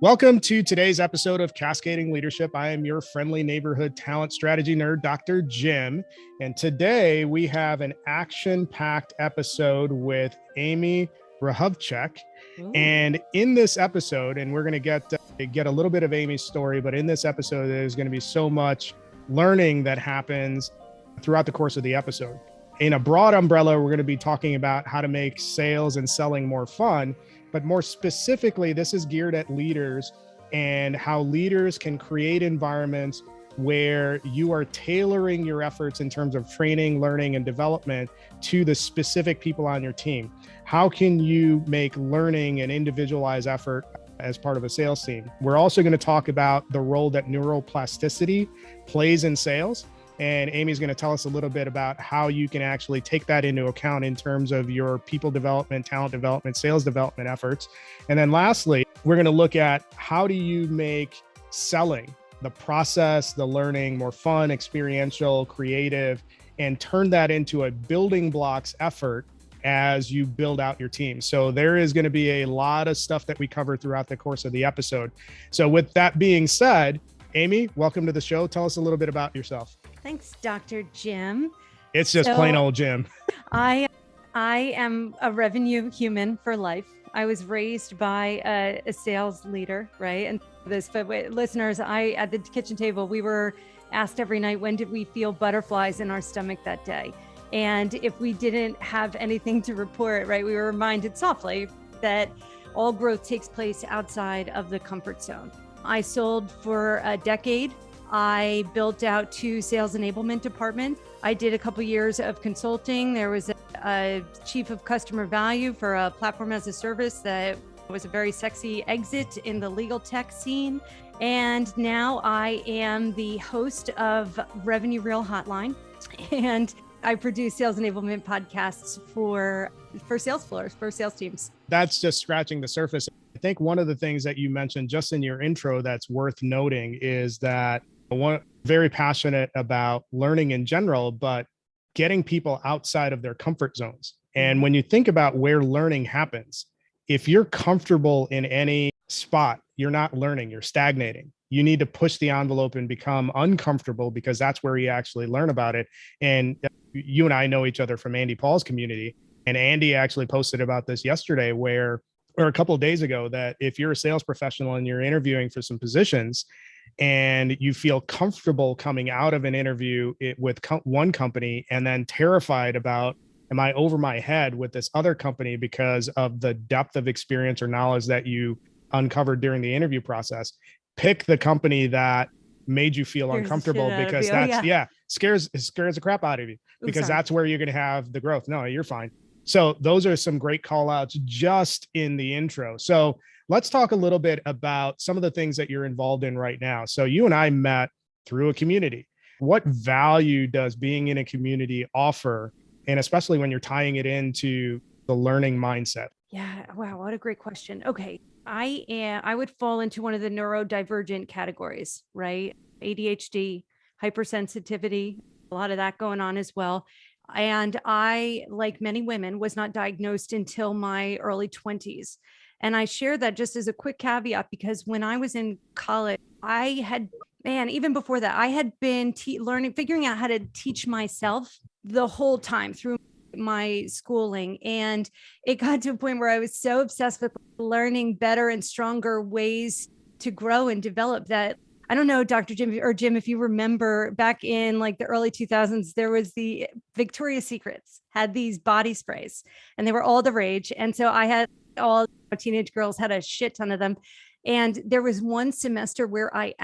Welcome to today's episode of Cascading Leadership. I am your friendly neighborhood talent strategy nerd, Dr. Jim. And today we have an action-packed episode with Amy Hrehovcik. And in this episode, and we're going to get a little bit of Amy's story, but in this episode, there's going to be so much learning that happens throughout the course of the episode. In a broad umbrella, we're going to be talking about how to make sales and selling more fun. But more specifically, this is geared at leaders and how leaders can create environments where you are tailoring your efforts in terms of training, learning, and development to the specific people on your team. How can you make learning an individualized effort as part of a sales team? We're also going to talk about the role that neuroplasticity plays in sales. And Amy's going to tell us a little bit about how you can actually take that into account in terms of your people development, talent development, sales development efforts. And then lastly, we're going to look at how do you make selling, the process, the learning more fun, experiential, creative, and turn that into a building blocks effort as you build out your team. So there is going to be a lot of stuff that we cover throughout the course of the episode. So with that being said, Amy, welcome to the show. Tell us a little bit about yourself. Thanks, Dr. Jim. It's just plain old Jim. I am a revenue human for life. I was raised by a sales leader, right? And this, for listeners, at the kitchen table, we were asked every night, when did we feel butterflies in our stomach that day? And if we didn't have anything to report, right, we were reminded softly that all growth takes place outside of the comfort zone. I sold for a decade. I built out 2 sales enablement departments. I did a couple years of consulting. There was a chief of customer value for a platform as a service that was a very sexy exit in the legal tech scene. And now I am the host of Revenue Reel Hotline. And I produce sales enablement podcasts for sales floors, for sales teams. That's just scratching the surface. I think one of the things that you mentioned just in your intro that's worth noting is that one very passionate about learning in general, but getting people outside of their comfort zones. And when you think about where learning happens, if you're comfortable in any spot, you're not learning, you're stagnating. You need to push the envelope and become uncomfortable because that's where you actually learn about it. And you and I know each other from Andy Paul's community. And Andy actually posted about this yesterday or a couple of days ago, that if you're a sales professional and you're interviewing for some positions and you feel comfortable coming out of an interview with one company and then terrified about, am I over my head with this other company because of the depth of experience or knowledge that you uncovered during the interview process, pick the company that made you feel uncomfortable, because scares the crap out of you, because that's where you're going to have the growth. No, you're fine. So those are some great call outs just in the intro. So let's talk a little bit about some of the things that you're involved in right now. So you and I met through a community. What value does being in a community offer? And especially when you're tying it into the learning mindset. Yeah. Wow. What a great question. Okay. I would fall into one of the neurodivergent categories, right? ADHD, hypersensitivity, a lot of that going on as well. And I, like many women, was not diagnosed until my early 20s. And I share that just as a quick caveat, because when I was in college, even before that, I had been figuring out how to teach myself the whole time through my schooling. And it got to a point where I was so obsessed with learning better and stronger ways to grow and develop that, I don't know, Dr. Jim or Jim, if you remember back in like the early 2000s, there was the Victoria's Secrets had these body sprays and they were all the rage. And so I had all teenage girls had a shit ton of them. And there was one semester where I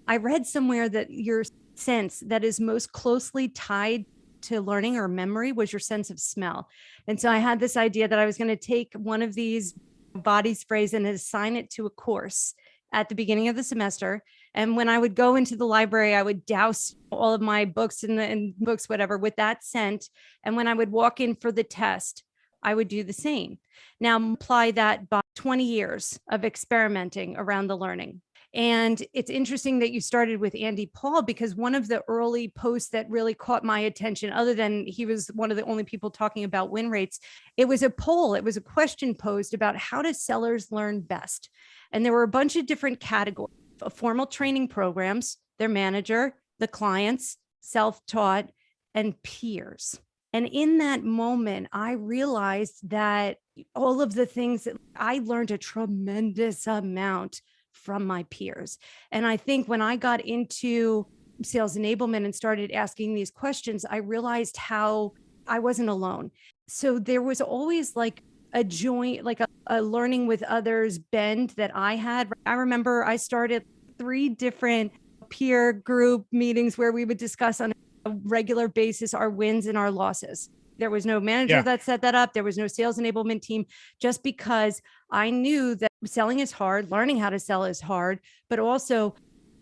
read somewhere that your sense that is most closely tied to learning or memory was your sense of smell. And so I had this idea that I was going to take one of these body sprays and assign it to a course at the beginning of the semester. And when I would go into the library, I would douse all of my books and books, whatever, with that scent. And when I would walk in for the test, I would do the same. Now apply that by 20 years of experimenting around the learning. And it's interesting that you started with Andy Paul, because one of the early posts that really caught my attention, other than he was one of the only people talking about win rates, it was a poll. It was a question posed about how do sellers learn best? And there were a bunch of different categories: formal training programs, their manager, the clients, self-taught, and peers. And in that moment, I realized that all of the things that I learned a tremendous amount from my peers. And I think when I got into sales enablement and started asking these questions, I realized how I wasn't alone. So there was always like a joint, like a learning with others bend that I had. I remember I started 3 different peer group meetings where we would discuss on a regular basis our wins and our losses. There was no manager that set that up. There was no sales enablement team, just because I knew that selling is hard, learning how to sell is hard, but also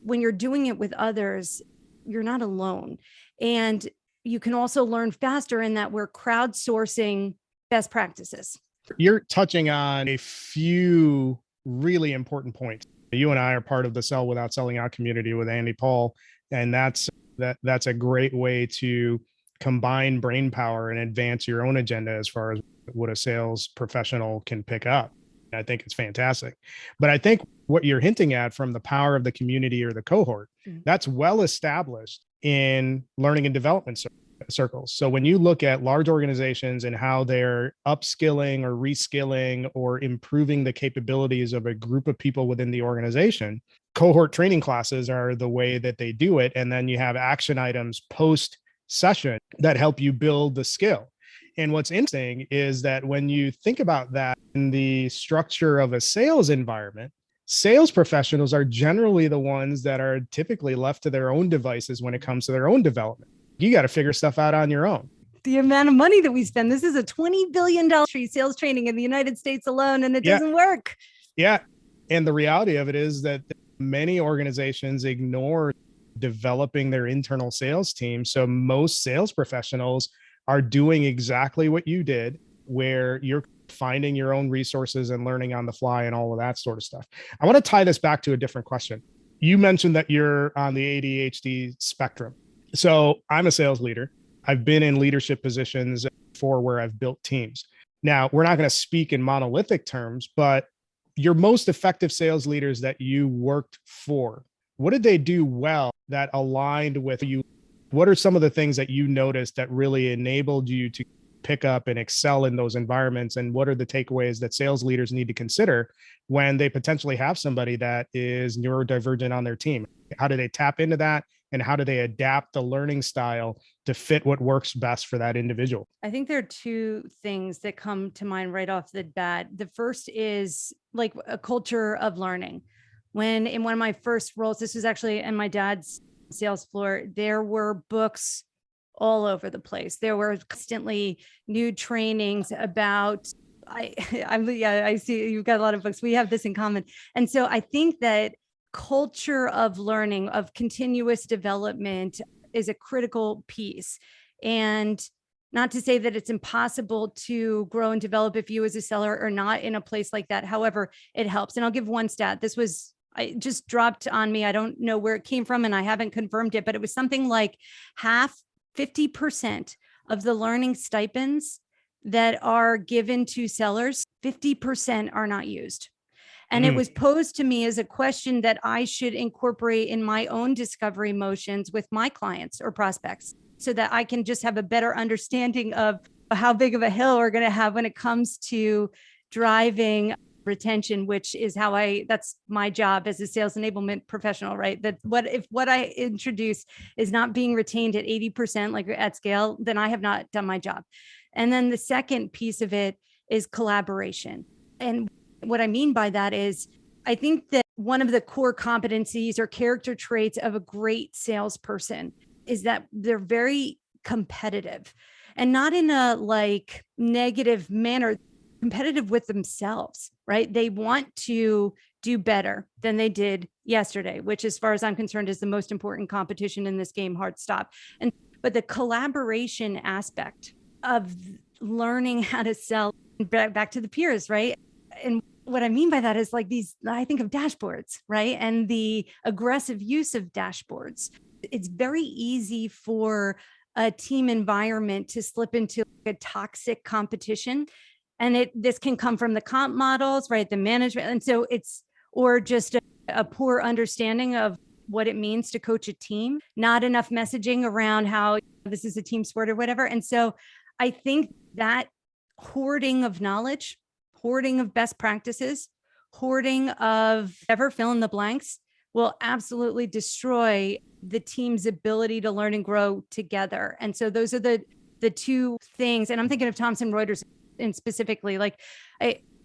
when you're doing it with others, you're not alone. And you can also learn faster in that we're crowdsourcing best practices. You're touching on a few really important points. You and I are part of the Sell Without Selling Out community with Andy Paul, and that's a great way to combine brain power and advance your own agenda as far as what a sales professional can pick up. I think it's fantastic. But I think what you're hinting at from the power of the community or the cohort, that's well established in learning and development circles. So when you look at large organizations and how they're upskilling or reskilling or improving the capabilities of a group of people within the organization, cohort training classes are the way that they do it. And then you have action items post session that help you build the skill. And what's interesting is that when you think about that in the structure of a sales environment, sales professionals are generally the ones that are typically left to their own devices when it comes to their own development. You got to figure stuff out on your own. The amount of money that we spend, this is a $20 billion sales training in the United States alone, and it doesn't work. Yeah. And the reality of it is that many organizations ignore developing their internal sales team. So most sales professionals are doing exactly what you did, where you're finding your own resources and learning on the fly and all of that sort of stuff. I want to tie this back to a different question. You mentioned that you're on the ADHD spectrum. So I'm a sales leader. I've been in leadership positions for where I've built teams. Now, we're not going to speak in monolithic terms, but your most effective sales leaders that you worked for, what did they do well that aligned with you? What are some of the things that you noticed that really enabled you to pick up and excel in those environments? And what are the takeaways that sales leaders need to consider when they potentially have somebody that is neurodivergent on their team? How do they tap into that? And how do they adapt the learning style to fit what works best for that individual? I think there are 2 things that come to mind right off the bat. The first is like a culture of learning. When in one of my first roles, this was actually in my dad's sales floor, there were books all over the place. There were constantly new trainings about, I see you've got a lot of books. We have this in common. And so I think that culture of learning, of continuous development is a critical piece. And not to say that it's impossible to grow and develop if you as a seller are not in a place like that. However, it helps. And I'll give one stat. I just dropped on me. I don't know where it came from and I haven't confirmed it, but it was something like 50% of the learning stipends that are given to sellers, 50% are not used. And it was posed to me as a question that I should incorporate in my own discovery motions with my clients or prospects, so that I can just have a better understanding of how big of a hill we're going to have when it comes to driving retention, which is that's my job as a sales enablement professional, right? That what I introduce is not being retained at 80%, like at scale, then I have not done my job. And then the second piece of it is collaboration. And what I mean by that is, I think that one of the core competencies or character traits of a great salesperson is that they're very competitive, and not in a like negative manner, competitive with themselves, right? They want to do better than they did yesterday, which as far as I'm concerned is the most important competition in this game, hard stop. But the collaboration aspect of learning how to sell, back to the peers, right? And what I mean by that is like these, I think of dashboards, right? And the aggressive use of dashboards. It's very easy for a team environment to slip into a toxic competition. And this can come from the comp models, right? The management. And so or just a poor understanding of what it means to coach a team, not enough messaging around how this is a team sport or whatever. And so I think that hoarding of knowledge, hoarding of best practices, hoarding of ever fill in the blanks will absolutely destroy the team's ability to learn and grow together. And so those are the two things. And I'm thinking of Thomson Reuters and specifically, like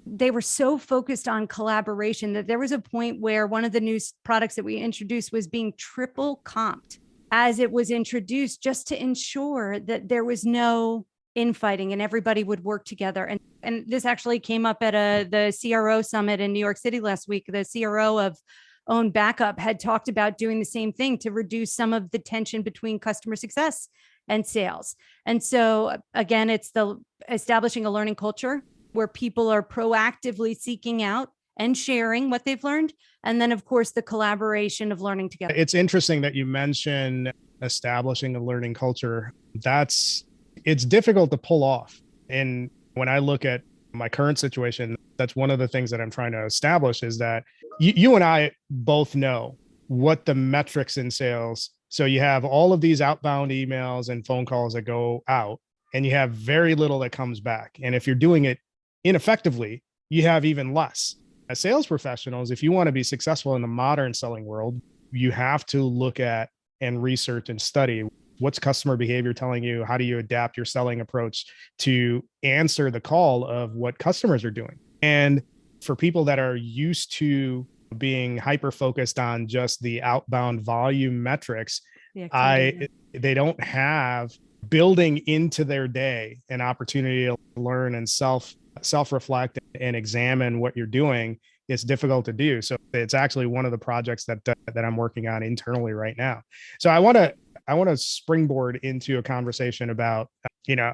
they were so focused on collaboration that there was a point where one of the new products that we introduced was being triple comped as it was introduced, just to ensure that there was no infighting and everybody would work together. And this actually came up at the CRO summit in New York City last week. The CRO of Own Backup had talked about doing the same thing to reduce some of the tension between customer success and sales. And so again, it's the establishing a learning culture where people are proactively seeking out and sharing what they've learned. And then, of course, the collaboration of learning together. It's interesting that you mention establishing a learning culture. It's difficult to pull off. And when I look at my current situation, that's one of the things that I'm trying to establish is that you and I both know what the metrics in sales. So you have all of these outbound emails and phone calls that go out, and you have very little that comes back. And if you're doing it ineffectively, you have even less. As sales professionals, if you want to be successful in the modern selling world, you have to look at and research and study what's customer behavior telling you. How do you adapt your selling approach to answer the call of what customers are doing? And for people that are used to being hyper focused on just the outbound volume metrics, they don't have building into their day an opportunity to learn and self-reflect and examine what you're doing. It's difficult to do. So it's actually one of the projects that I'm working on internally right now. So I want to springboard into a conversation about,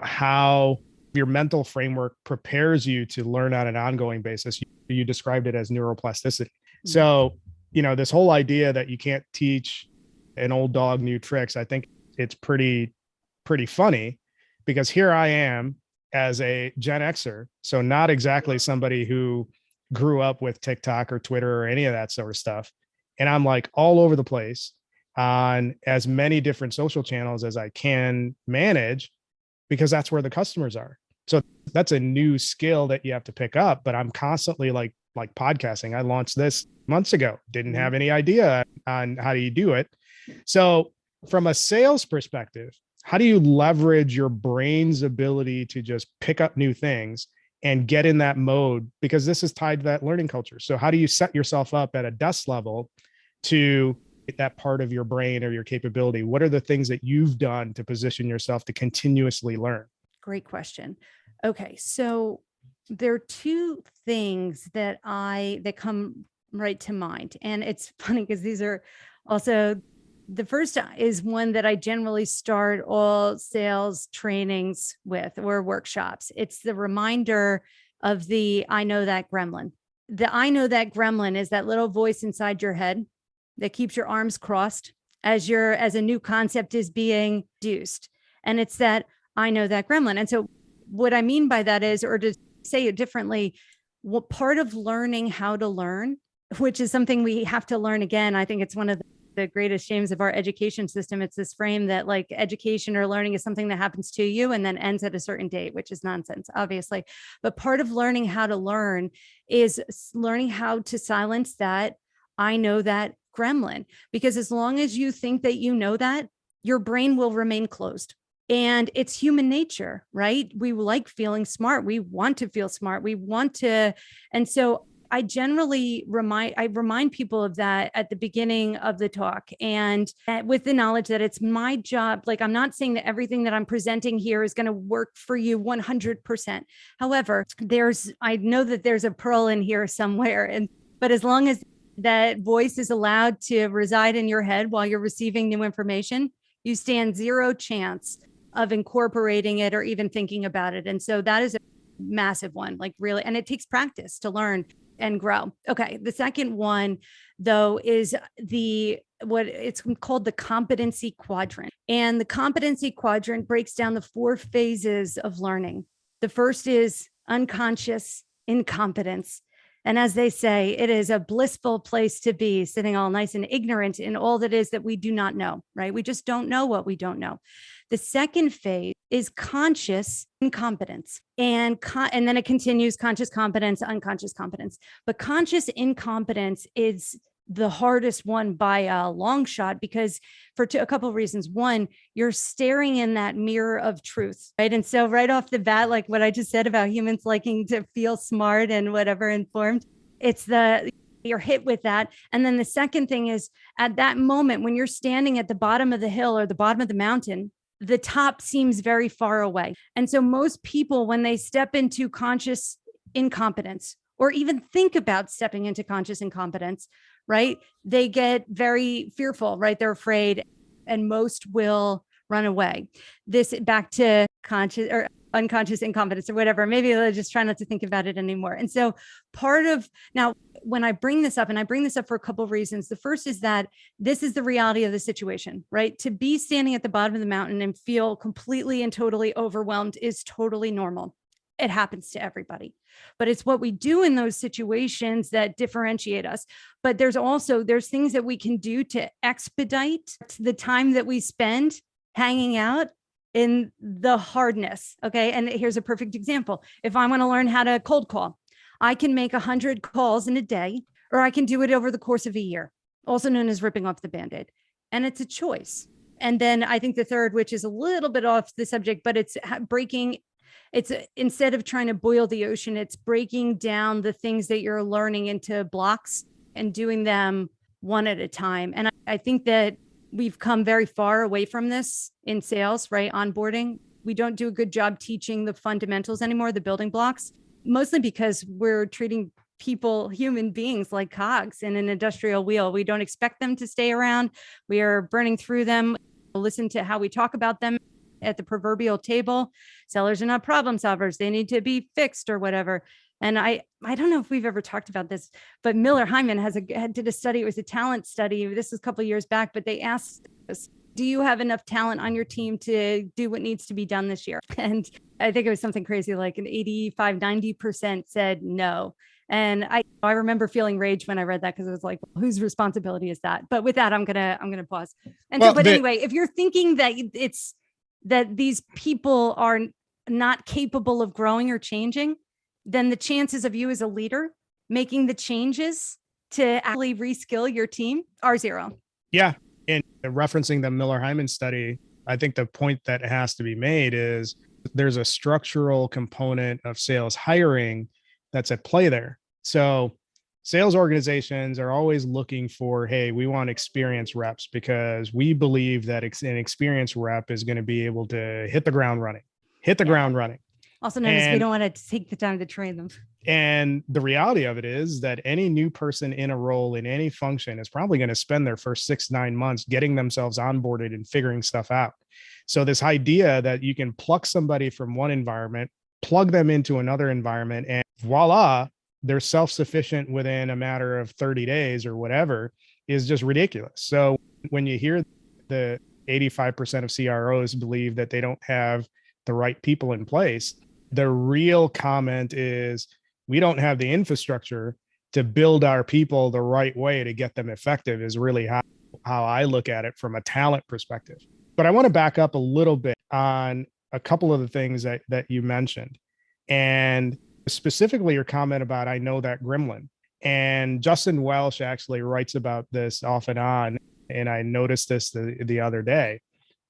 how your mental framework prepares you to learn on an ongoing basis. You described it as neuroplasticity. So, this whole idea that you can't teach an old dog new tricks, I think it's pretty funny, because here I am as a Gen Xer, so not exactly somebody who grew up with TikTok or Twitter or any of that sort of stuff. And I'm like all over the place on as many different social channels as I can manage, because that's where the customers are. So that's a new skill that you have to pick up, but I'm constantly like podcasting. I launched this months ago, didn't have any idea on how do you do it. So from a sales perspective, how do you leverage your brain's ability to just pick up new things and get in that mode? Because this is tied to that learning culture. So how do you set yourself up at a desk level to get that part of your brain or your capability? What are the things that you've done to position yourself to continuously learn? Great question. Okay. So there are two things that come right to mind. And it's funny because these are also, the first is one that I generally start all sales trainings with or workshops. It's the reminder of the I know that gremlin. The I know that gremlin is that little voice inside your head that keeps your arms crossed as a new concept is being introduced. And it's that I know that gremlin. And so what I mean by that is, or to say it differently, what part of learning how to learn, which is something we have to learn again. I think it's one of the greatest shames of our education system. It's this frame that like education or learning is something that happens to you and then ends at a certain date, which is nonsense, obviously. But part of learning how to learn is learning how to silence that I know that gremlin, because as long as you think that you know that, your brain will remain closed. And it's human nature, right? We like feeling smart. We want to feel smart. And so I generally remind people of that at the beginning of the talk, and with the knowledge that it's my job. Like, I'm not saying that everything that I'm presenting here is going to work for you 100%. However, I know that there's a pearl in here somewhere. But as long as that voice is allowed to reside in your head while you're receiving new information, you stand zero chance of incorporating it or even thinking about it. And so that is a massive one, like really, and it takes practice to learn. and grow. Okay. The second one, though, is what it's called the competency quadrant. And the competency quadrant breaks down the 4 phases of learning. The first is unconscious incompetence. And as they say, it is a blissful place to be, sitting all nice and ignorant in all that is that we do not know, right? We just don't know what we don't know. The second phase is conscious incompetence. And then it continues conscious competence, unconscious competence. But conscious incompetence is the hardest one by a long shot, because for a couple of reasons. One, you're staring in that mirror of truth, right? And so right off the bat, like what I just said about humans liking to feel smart and whatever informed, you're hit with that. And then the second thing is, at that moment, when you're standing at the bottom of the hill or the bottom of the mountain, the top seems very far away. And so most people, when they step into conscious incompetence, or even think about stepping into conscious incompetence, right, they get very fearful, right? They're afraid, and most will run away. This back to conscious or unconscious incompetence or whatever. Maybe they'll just try not to think about it anymore. And so now, when I bring this up, and I bring this up for a couple of reasons. The first is that this is the reality of the situation, right? To be standing at the bottom of the mountain and feel completely and totally overwhelmed is totally normal. It happens to everybody, but it's what we do in those situations that differentiate us. But there's things that we can do to expedite the time that we spend hanging out in the hardness. Okay. And here's a perfect example. If I want to learn how to cold call, I can make 100 calls in a day, or I can do it over the course of a year, also known as ripping off the Band-Aid. And it's a choice. And then I think the third, which is a little bit off the subject, but it's instead of trying to boil the ocean, it's breaking down the things that you're learning into blocks and doing them one at a time. And I think that we've come very far away from this in sales, right? Onboarding. We don't do a good job teaching the fundamentals anymore, the building blocks, mostly because we're treating people, human beings, like cogs in an industrial wheel. We don't expect them to stay around. We are burning through them. Listen to how we talk about them at the proverbial table. Sellers are not problem solvers. They need to be fixed or whatever. And I don't know if we've ever talked about this, but Miller Hyman did a study. It was a talent study. This was a couple of years back, but they asked us, do you have enough talent on your team to do what needs to be done this year? And I think it was something crazy, like an 85, 90% said no. And I remember feeling rage when I read that, because it was like, well, whose responsibility is that? But with that, I'm gonna pause. And anyway, if you're thinking that these people are not capable of growing or changing, then the chances of you as a leader making the changes to actually reskill your team are zero. Yeah. And referencing the Miller Hyman study, I think the point that has to be made is there's a structural component of sales hiring that's at play there. So sales organizations are always looking for, hey, we want experienced reps, because we believe that an experienced rep is going to be able to hit the ground running. Also known as we don't want to take the time to train them. And the reality of it is that any new person in a role in any function is probably going to spend their first 6-9 months getting themselves onboarded and figuring stuff out. So this idea that you can pluck somebody from one environment, plug them into another environment, and voila, they're self-sufficient within a matter of 30 days or whatever, is just ridiculous. So when you hear the 85% of CROs believe that they don't have the right people in place, the real comment is, we don't have the infrastructure to build our people the right way to get them effective, is really how I look at it from a talent perspective. But I want to back up a little bit on a couple of the things that you mentioned, and specifically your comment about, I know that gremlin. And Justin Welsh actually writes about this off and on. And I noticed this the other day,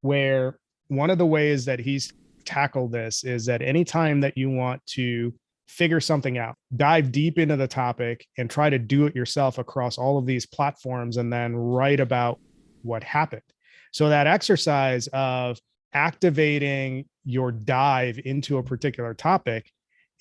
where one of the ways that he's tackled this is that anytime that you want to figure something out, dive deep into the topic and try to do it yourself across all of these platforms, and then write about what happened. So that exercise of activating your dive into a particular topic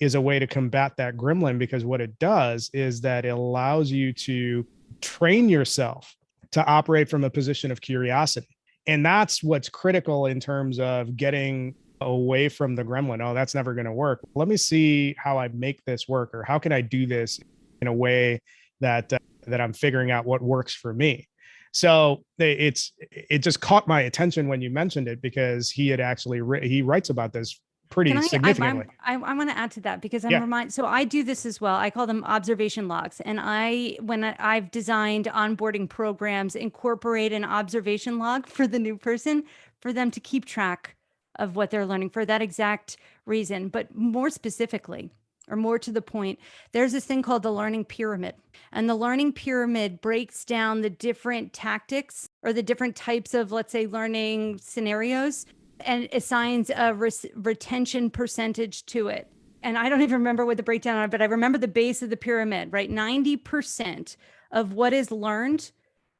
is a way to combat that gremlin, because what it does is that it allows you to train yourself to operate from a position of curiosity. And that's what's critical in terms of getting away from the gremlin. Oh, that's never going to work. Let me see how I make this work, or how can I do this in a way that that I'm figuring out what works for me. So it just caught my attention when you mentioned it, because he had actually he writes about this pretty significantly. I want to add to that because I'm Yeah. reminded. So I do this as well. I call them observation logs. And I've designed onboarding programs, incorporate an observation log for the new person for them to keep track of what they're learning for that exact reason. But more specifically, or more to the point, there's this thing called the learning pyramid. And the learning pyramid breaks down the different tactics or the different types of, let's say, learning scenarios, and assigns a retention percentage to it. And I don't even remember what the breakdown are, but I remember the base of the pyramid, right? 90% of what is learned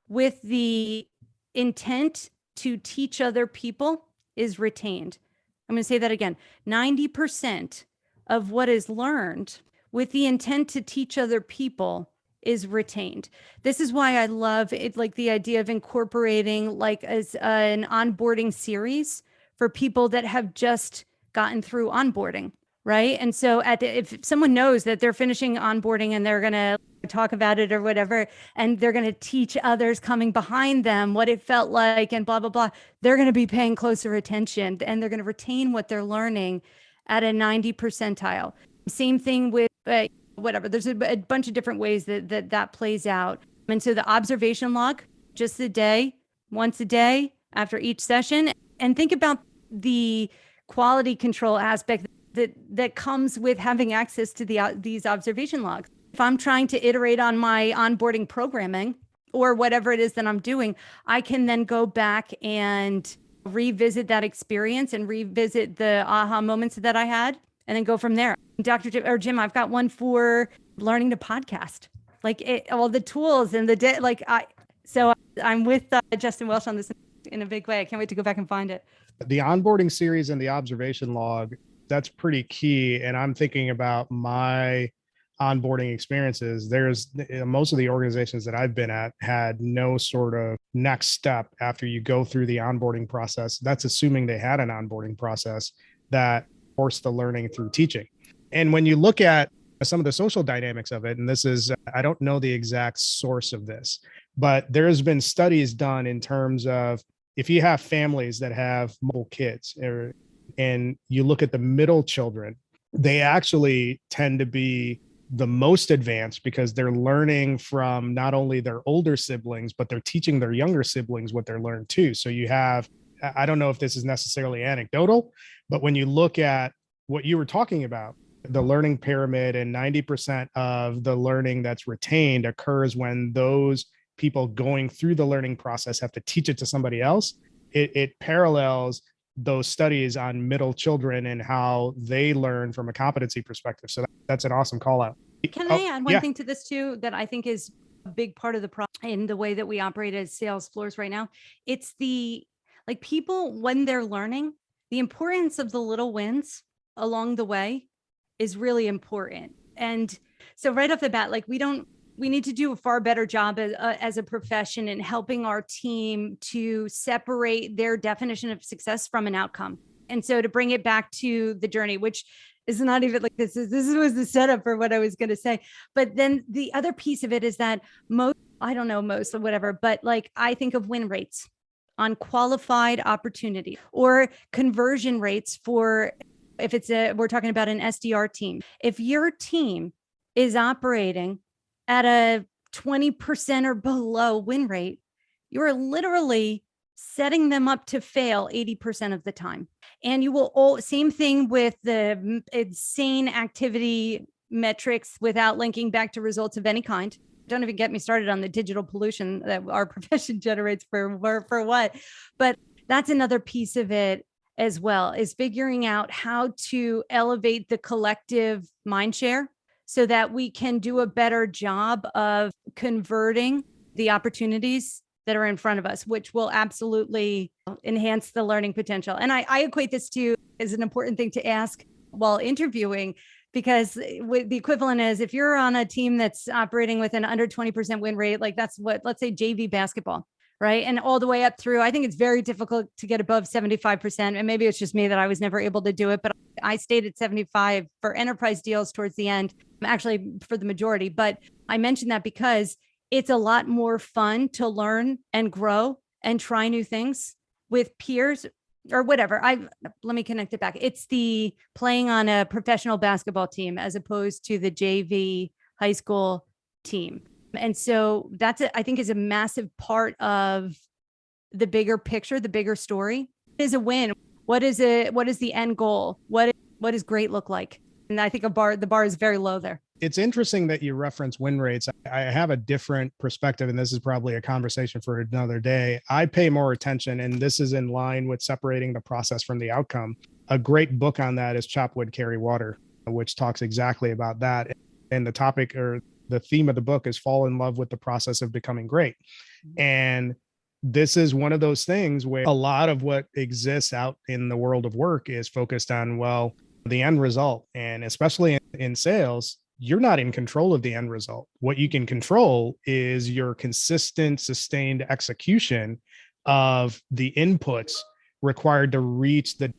with the intent to teach other people is retained. I'm going to say that again. 90% of what is learned with the intent to teach other people is retained. This is why I love it, like the idea of incorporating like as an onboarding series for people that have just gotten through onboarding, right? And so if someone knows that they're finishing onboarding and they're going to talk about it or whatever, and they're going to teach others coming behind them what it felt like and blah, blah, blah, they're going to be paying closer attention and they're going to retain what they're learning at a 90 percentile. Same thing with whatever. There's a bunch of different ways that plays out. And so the observation log, just a day, once a day after each session, and think about the quality control aspect that comes with having access to these observation logs. If I'm trying to iterate on my onboarding programming or whatever it is that I'm doing, I can then go back and revisit that experience and revisit the aha moments that I had, and then go from there. Dr. Jim, or Jim, I've got one for learning to podcast, all the tools and so I'm with Justin Welsh on this in a big way. I can't wait to go back and find it. The onboarding series and the observation log, that's pretty key. And I'm thinking about my onboarding experiences. There's most of the organizations that I've been at had no sort of next step after you go through the onboarding process. That's assuming they had an onboarding process that forced the learning through teaching. And when you look at some of the social dynamics of it, and this is, I don't know the exact source of this, but there's been studies done in terms of if you have families that have multiple kids, and you look at the middle children, they actually tend to be the most advanced because they're learning from not only their older siblings, but they're teaching their younger siblings what they're learned too. So you have, I don't know if this is necessarily anecdotal, but when you look at what you were talking about, the learning pyramid, and 90% of the learning that's retained occurs when those people going through the learning process have to teach it to somebody else. It parallels those studies on middle children and how they learn from a competency perspective. So that's an awesome call out. Can I add one thing to this too, that I think is a big part of the problem in the way that we operate as sales floors right now? It's people, when they're learning, the importance of the little wins along the way is really important. And so right off the bat, we need to do a far better job as a profession in helping our team to separate their definition of success from an outcome. And so to bring it back to the journey, which is not even like this was the setup for what I was going to say. But then the other piece of it is that most or whatever, but I think of win rates on qualified opportunity or conversion rates for, if we're talking about an SDR team. If your team is operating at a 20% or below win rate, you're literally setting them up to fail 80% of the time. And you will same thing with the insane activity metrics without linking back to results of any kind. Don't even get me started on the digital pollution that our profession generates for what. But that's another piece of it as well, is figuring out how to elevate the collective mind share so that we can do a better job of converting the opportunities that are in front of us, which will absolutely enhance the learning potential. And I equate this to as an important thing to ask while interviewing, because the equivalent is if you're on a team that's operating with an under 20% win rate, that's what, let's say JV basketball, right? And all the way up through, I think it's very difficult to get above 75%. And maybe it's just me that I was never able to do it, but I stayed at 75 for enterprise deals towards the end. actually for the majority. But I mentioned that because it's a lot more fun to learn and grow and try new things with peers or whatever. Let me connect it back. It's the playing on a professional basketball team as opposed to the JV high school team. And so I think is a massive part of the bigger picture, the bigger story. What is a win? What is it? What is the end goal? What does great look like? And I think the bar is very low there. It's interesting that you reference win rates. I have a different perspective, and this is probably a conversation for another day. I pay more attention, and this is in line with separating the process from the outcome. A great book on that is Chop Wood, Carry Water, which talks exactly about that. And the topic or the theme of the book is fall in love with the process of becoming great. And this is one of those things where a lot of what exists out in the world of work is focused on, well, the end result. And especially in sales, you're not in control of the end result. What you can control is your consistent, sustained execution of the inputs required to reach the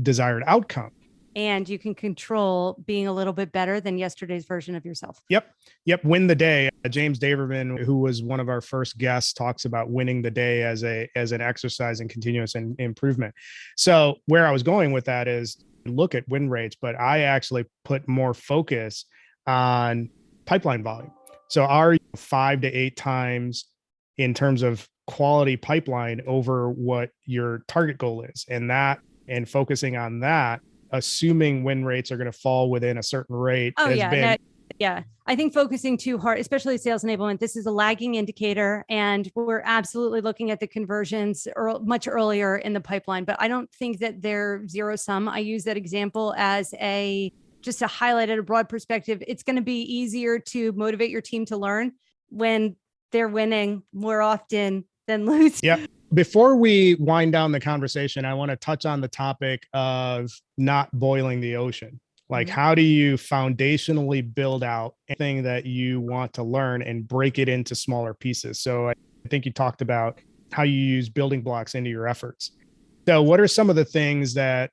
desired outcome. And you can control being a little bit better than yesterday's version of yourself. Yep. Win the day. James Daverman, who was one of our first guests, talks about winning the day as an exercise in continuous improvement. So where I was going with that is look at win rates, but I actually put more focus on pipeline volume. So our 5 to 8 times in terms of quality pipeline over what your target goal is, and focusing on that, assuming win rates are going to fall within a certain rate. I think focusing too hard, especially sales enablement, this is a lagging indicator, and we're absolutely looking at the conversions much earlier in the pipeline, but I don't think that they're zero sum. I use that example as just to highlight at a broad perspective. It's going to be easier to motivate your team to learn when they're winning more often than losing. Yeah. Before we wind down the conversation, I want to touch on the topic of not boiling the ocean. Like, how do you foundationally build out anything that you want to learn and break it into smaller pieces? So I think you talked about how you use building blocks into your efforts. So what are some of the things that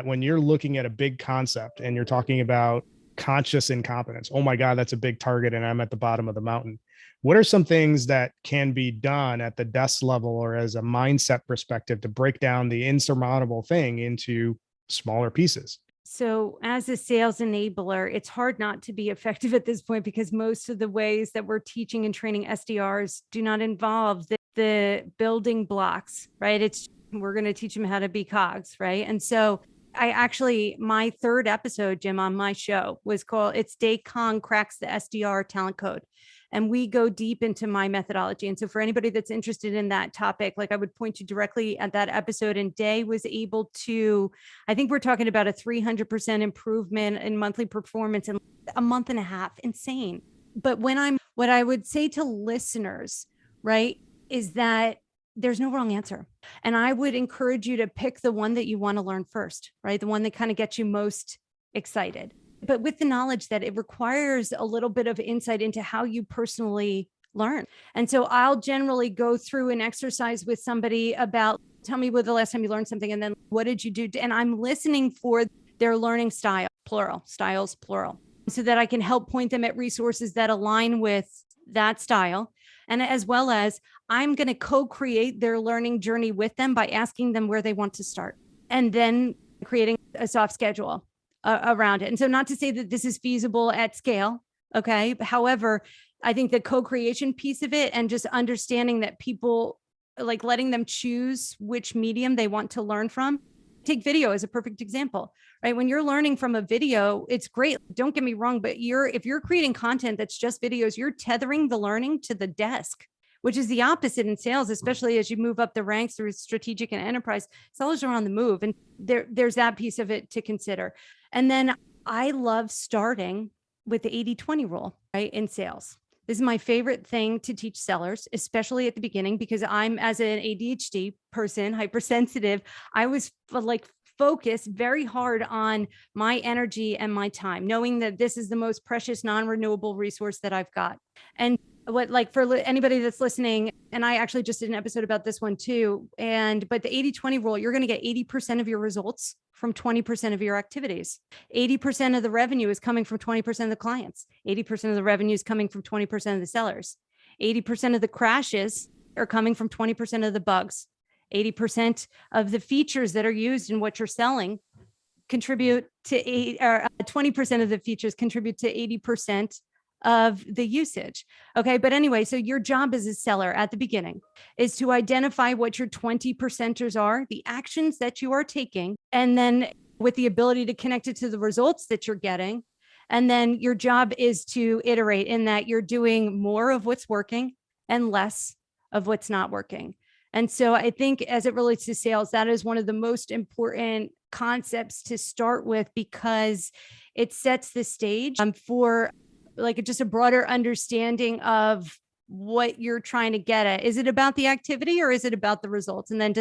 when you're looking at a big concept and you're talking about conscious incompetence, oh my God, that's a big target and I'm at the bottom of the mountain. What are some things that can be done at the desk level or as a mindset perspective to break down the insurmountable thing into smaller pieces? So as a sales enabler, it's hard not to be effective at this point because most of the ways that we're teaching and training SDRs do not involve the building blocks, right? We're going to teach them how to be cogs, right? And so my third episode, Jim, on my show was called It's Dave Kong Cracks the SDR Talent Code. And we go deep into my methodology. And so for anybody that's interested in that topic, like I would point you directly at that episode. And Day was able to, I think we're talking about a 300% improvement in monthly performance in a month and a half. Insane. But what I would say to listeners, right, is that there's no wrong answer. And I would encourage you to pick the one that you want to learn first, right? The one that kind of gets you most excited. But with the knowledge that it requires a little bit of insight into how you personally learn. And so I'll generally go through an exercise with somebody about, tell me when the last time you learned something, and then what did you do? And I'm listening for their learning style, plural, styles, plural, so that I can help point them at resources that align with that style. And as well as I'm going to co-create their learning journey with them by asking them where they want to start and then creating a soft schedule around it. And so not to say that this is feasible at scale. Okay. However, I think the co-creation piece of it and just understanding that people, like letting them choose which medium they want to learn from. Take video as a perfect example, right? When you're learning from a video, it's great. Don't get me wrong, but if you're creating content that's just videos, you're tethering the learning to the desk, which is the opposite in sales, especially as you move up the ranks through strategic and enterprise. Sellers are on the move, and there's that piece of it to consider. And then I love starting with the 80-20 rule, right, in sales. This is my favorite thing to teach sellers, especially at the beginning, because I'm, as an ADHD person, hypersensitive, I was focused very hard on my energy and my time, knowing that this is the most precious, non-renewable resource that I've got. And for anybody that's listening, and I actually just did an episode about this one too. But the 80-20 rule, you're going to get 80% of your results from 20% of your activities. 80% of the revenue is coming from 20% of the clients. 80% of the revenue is coming from 20% of the sellers. 80% of the crashes are coming from 20% of the bugs. 80% of the features that are used in what you're selling contribute to 20% of the features contribute to 80% of the usage. Okay. But anyway, so your job as a seller at the beginning is to identify what your 20 percenters are, the actions that you are taking, and then with the ability to connect it to the results that you're getting. And then your job is to iterate in that you're doing more of what's working and less of what's not working. And so I think as it relates to sales, that is one of the most important concepts to start with, because it sets the stage for like just a broader understanding of what you're trying to get at. Is it about the activity or is it about the results? And then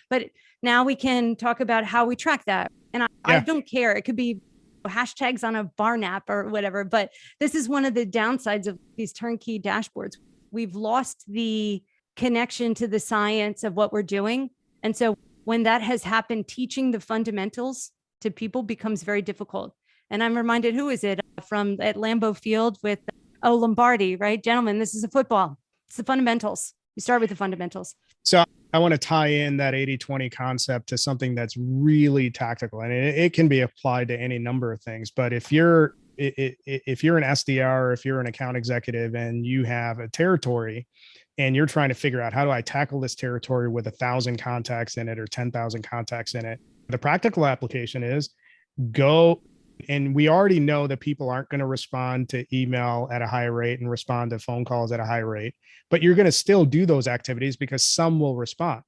but now we can talk about how we track that. And I don't care. It could be hashtags on a barn app or whatever, but this is one of the downsides of these turnkey dashboards. We've lost the connection to the science of what we're doing. And so when that has happened, teaching the fundamentals to people becomes very difficult. And I'm reminded, who is it from at Lambeau Field with Lombardi, right? Gentlemen, this is a football. It's the fundamentals. You start with the fundamentals. So I want to tie in that 80-20 concept to something that's really tactical, and it can be applied to any number of things. But if you're an SDR, or if you're an account executive and you have a territory and you're trying to figure out, how do I tackle this territory with 1,000 contacts in it or 10,000 contacts in it? The practical application is go. And we already know that people aren't going to respond to email at a high rate and respond to phone calls at a high rate, but you're going to still do those activities because some will respond.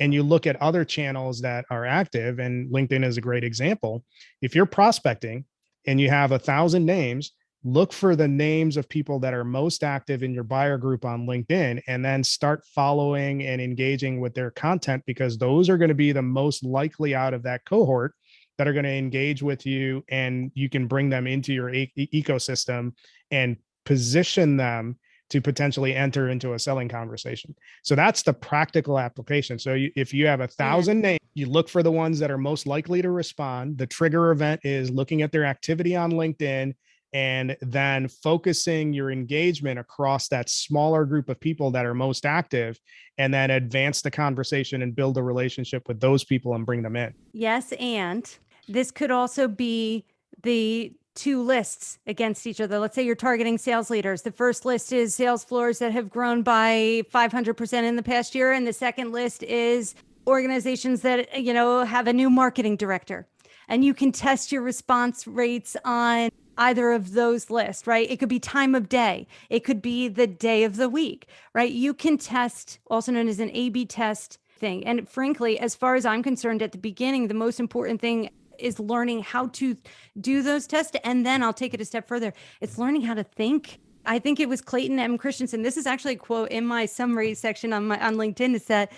And you look at other channels that are active, and LinkedIn is a great example. If you're prospecting and you have 1,000 names, look for the names of people that are most active in your buyer group on LinkedIn, and then start following and engaging with their content, because those are going to be the most likely out of that cohort that are going to engage with you, and you can bring them into your ecosystem and position them to potentially enter into a selling conversation. So that's the practical application. So if you have 1,000 names, you look for the ones that are most likely to respond. The trigger event is looking at their activity on LinkedIn, and then focusing your engagement across that smaller group of people that are most active, and then advance the conversation and build a relationship with those people and bring them in. Yes. And this could also be the two lists against each other. Let's say you're targeting sales leaders. The first list is sales floors that have grown by 500% in the past year. And the second list is organizations that, have a new marketing director. And you can test your response rates on either of those lists, right? It could be time of day. It could be the day of the week, right? You can test, also known as an A/B test thing. And frankly, as far as I'm concerned, at the beginning, the most important thing is learning how to do those tests. And then I'll take it a step further. It's learning how to think. I think it was Clayton M. Christensen. This is actually a quote in my summary section on LinkedIn. It said,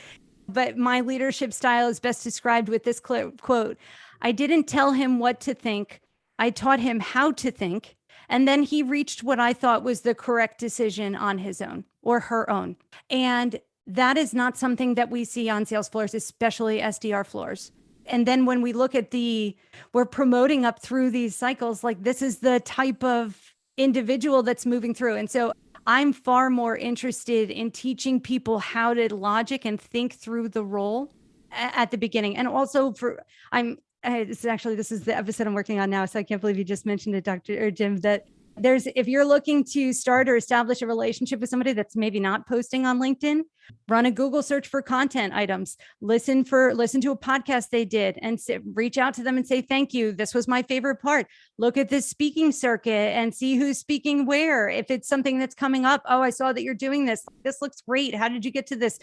but my leadership style is best described with this quote. I didn't tell him what to think. I taught him how to think. And then he reached what I thought was the correct decision on his own or her own. And that is not something that we see on sales floors, especially SDR floors. And then when we look at we're promoting up through these cycles, like this is the type of individual that's moving through. And so I'm far more interested in teaching people how to logic and think through the role at the beginning. And also this is the episode I'm working on now. So I can't believe you just mentioned it, Dr. or Jim, that if you're looking to start or establish a relationship with somebody that's maybe not posting on LinkedIn, run a Google search for content items, listen to a podcast they did, and reach out to them and say, thank you. This was my favorite part. Look at this speaking circuit and see who's speaking where. If it's something that's coming up, oh, I saw that you're doing this. This looks great. How did you get to this?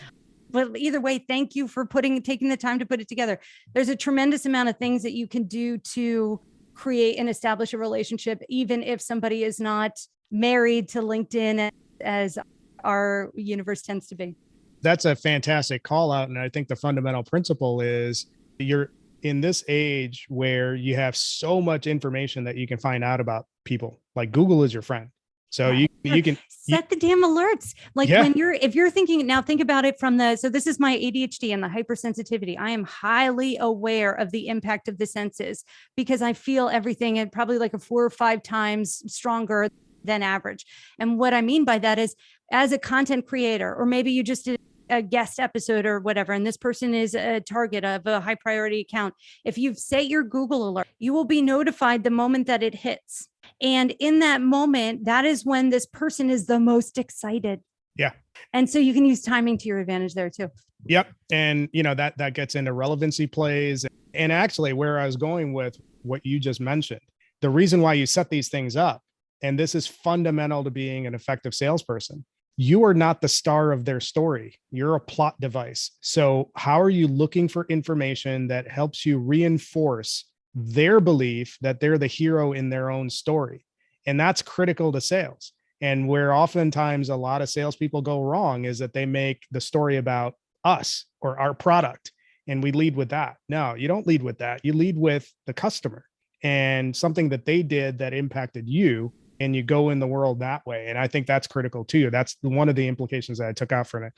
But either way, thank you for taking the time to put it together. There's a tremendous amount of things that you can do to create and establish a relationship, even if somebody is not married to LinkedIn as our universe tends to be. That's a fantastic call out. And I think the fundamental principle is you're in this age where you have so much information that you can find out about people. Like Google is your friend. So you You can set the damn alerts. Like Yeah. if you're thinking now, think about it from so this is my ADHD and the hypersensitivity. I am highly aware of the impact of the senses because I feel everything and probably like a 4 or 5 times stronger than average. And what I mean by that is as a content creator, or maybe you just did a guest episode or whatever, and this person is a target of a high priority account. If you've set your Google alert, you will be notified the moment that it hits. And in that moment, that is when this person is the most excited. Yeah. And so you can use timing to your advantage there too. Yep. And that gets into relevancy plays. And actually where I was going with what you just mentioned, the reason why you set these things up, and this is fundamental to being an effective salesperson, you are not the star of their story. You're a plot device. So how are you looking for information that helps you reinforce their belief that they're the hero in their own story? And that's critical to sales. And where oftentimes a lot of salespeople go wrong is that they make the story about us or our product, and we lead with that. No, you don't lead with that. You lead with the customer and something that they did that impacted you, and you go in the world that way. And I think that's critical too. That's one of the implications that I took out from it.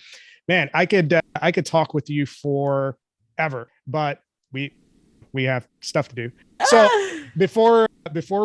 Man, I could talk with you forever, but we have stuff to do. So before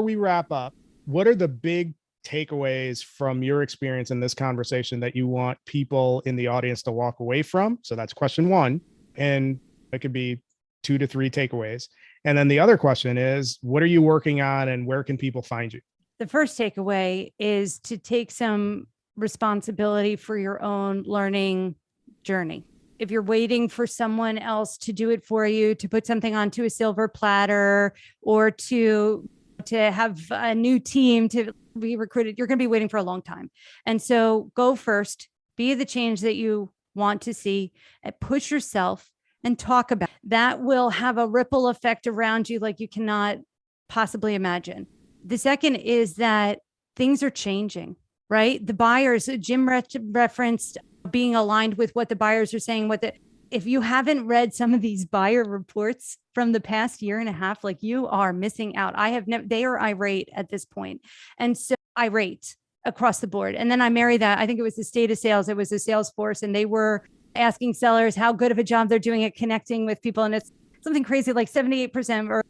we wrap up, what are the big takeaways from your experience in this conversation that you want people in the audience to walk away from? So that's question 1. And it could be 2 to 3 takeaways. And then the other question is, what are you working on and where can people find you? The first takeaway is to take some responsibility for your own learning journey. If you're waiting for someone else to do it for you, to put something onto a silver platter, or to have a new team to be recruited, you're going to be waiting for a long time. And so go first, be the change that you want to see, and push yourself and talk about it. That will have a ripple effect around you like you cannot possibly imagine. The second is that things are changing, right? The buyers, Jim referenced being aligned with what the buyers are saying. If you haven't read some of these buyer reports from the past year and a half, like you are missing out. They are irate at this point. And so irate across the board. And then I marry that. I think it was the state of sales. It was a Salesforce, and they were asking sellers how good of a job they're doing at connecting with people. And it's something crazy, like 78%, or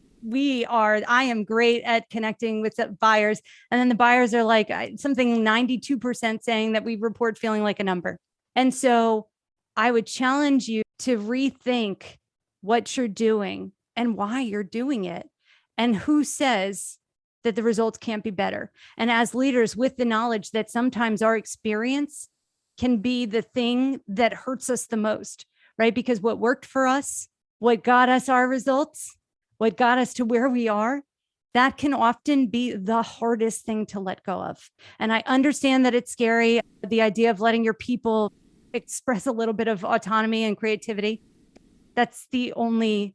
I am great at connecting with the buyers. And then the buyers are like something 92% saying that we report feeling like a number. And so I would challenge you to rethink what you're doing and why you're doing it, and who says that the results can't be better. And as leaders, with the knowledge that sometimes our experience can be the thing that hurts us the most, right? Because what worked for us, what got us our results, what got us to where we are, that can often be the hardest thing to let go of. And I understand that it's scary, the idea of letting your people express a little bit of autonomy and creativity. That's the only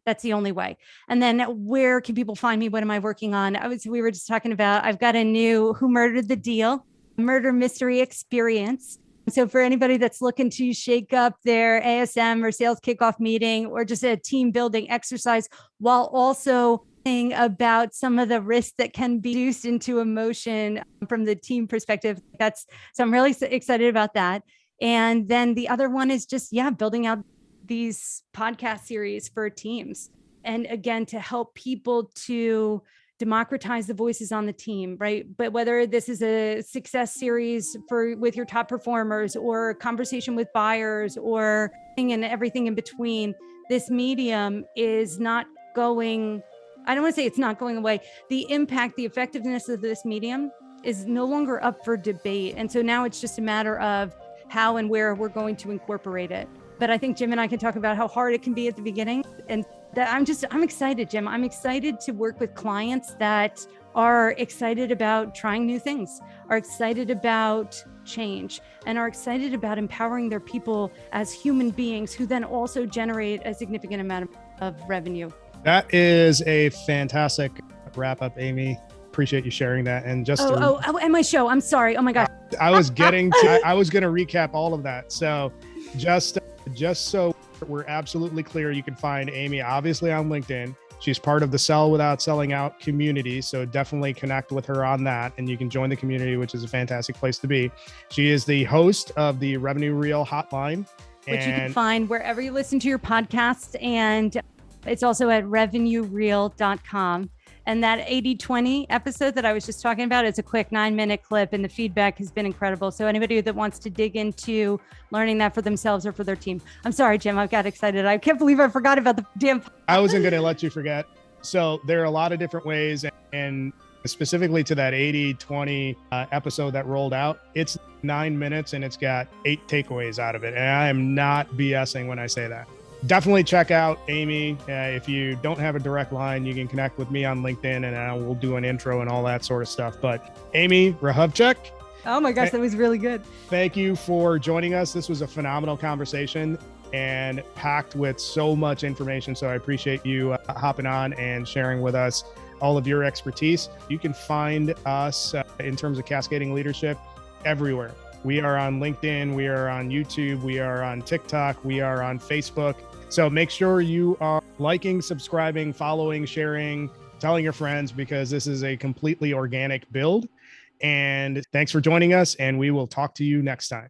way. And then where can people find me? What am I working on? We were just talking about, I've got a new Who Murdered the Deal, murder mystery experience. So for anybody that's looking to shake up their ASM or sales kickoff meeting, or just a team building exercise, while also thinking about some of the risks that can be reduced into emotion from the team perspective. So I'm really excited about that. And then the other one is just, building out these podcast series for teams. And again, to help people to democratize the voices on the team, right? But whether this is a success series with your top performers, or a conversation with buyers, or and everything in between, this medium is not going, I don't want to say it's not going away. The impact, the effectiveness of this medium is no longer up for debate. And so now it's just a matter of how and where we're going to incorporate it. But I think Jim and I can talk about how hard it can be at the beginning. And that I'm excited, Jim. I'm excited to work with clients that are excited about trying new things, are excited about change, and are excited about empowering their people as human beings who then also generate a significant amount of revenue. That is a fantastic wrap up, Amy. Appreciate you sharing that. And just and my show. I'm sorry. Oh my gosh. I was going to recap all of that. So just so we're absolutely clear, you can find Amy obviously on LinkedIn. She's part of the Sell Without Selling Out community. So definitely connect with her on that. And you can join the community, which is a fantastic place to be. She is the host of the Revenue Reel Hotline, which you can find wherever you listen to your podcasts. And it's also at revenuereel.com. And that 80/20 episode that I was just talking about, it's a quick 9-minute clip, and the feedback has been incredible. So anybody that wants to dig into learning that for themselves or for their team. I'm sorry, Jim, I got excited. I can't believe I forgot about the damn. I wasn't going to let you forget. So there are a lot of different ways, and specifically to that 80/20 episode that rolled out, it's 9 minutes and it's got 8 takeaways out of it. And I am not BSing when I say that. Definitely check out Amy. If you don't have a direct line, you can connect with me on LinkedIn and I will do an intro and all that sort of stuff. But Amy Hrehovcik. Oh my gosh, that was really good. Thank you for joining us. This was a phenomenal conversation and packed with so much information. So I appreciate you hopping on and sharing with us all of your expertise. You can find us in terms of cascading leadership everywhere. We are on LinkedIn, we are on YouTube, we are on TikTok, we are on Facebook. So make sure you are liking, subscribing, following, sharing, telling your friends, because this is a completely organic build. And thanks for joining us, and we will talk to you next time.